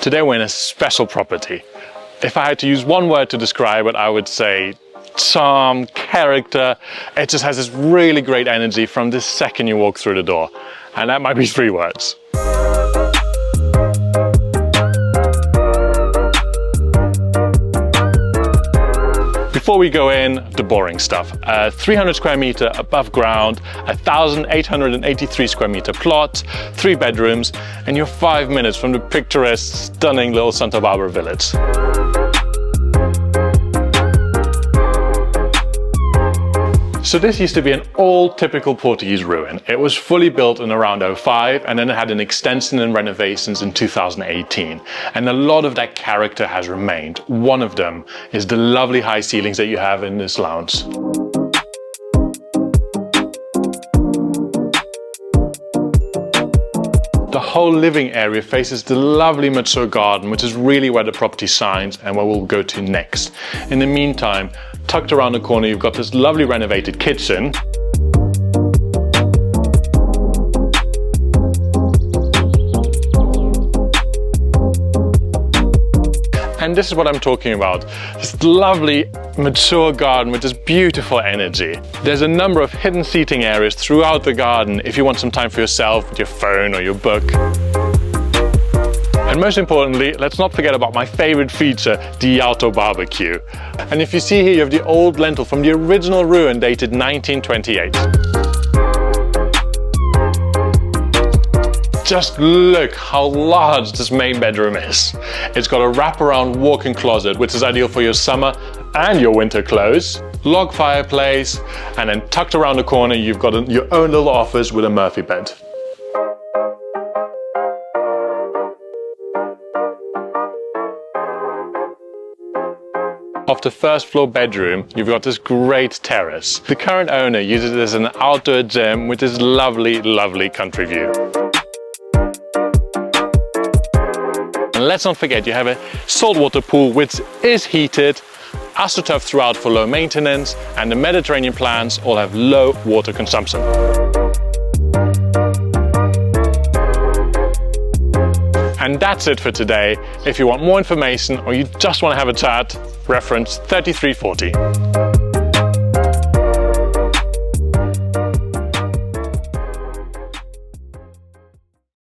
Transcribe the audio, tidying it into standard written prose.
Today we're in a special property. If I had to use one word to describe it, I would say charm, character. It just has this really great energy from the second you walk through the door. And that might be 3 words. Before we go in, the boring stuff. 300 square meter above ground, 1,883 square meter plot, 3 bedrooms, and you're 5 minutes from the picturesque, stunning little Santa Bárbara village. So this used to be an old typical Portuguese ruin. It was fully built in around 2005 and then it had an extension and renovations in 2018. And a lot of that character has remained. One of them is the lovely high ceilings that you have in this lounge. The whole living area faces the lovely mature garden, which is really where the property shines and where we'll go to next. In the meantime, tucked around the corner, you've got this lovely renovated kitchen. And this is what I'm talking about. This lovely mature garden with this beautiful energy. There's a number of hidden seating areas throughout the garden if you want some time for yourself with your phone or your book. And most importantly, let's not forget about my favorite feature, the outdoor barbecue. And if you see here, you have the old lentil from the original ruin dated 1928. Just look how large this main bedroom is. It's got a wraparound walk-in closet, which is ideal for your summer and your winter clothes. Log fireplace, and then tucked around the corner, you've got your own little office with a Murphy bed. Off the first floor bedroom, you've got this great terrace. The current owner uses it as an outdoor gym with this lovely, lovely country view. And let's not forget, you have a saltwater pool which is heated, AstroTurf throughout for low maintenance, and the Mediterranean plants all have low water consumption. And that's it for today. If you want more information or you just want to have a chat, reference 3340.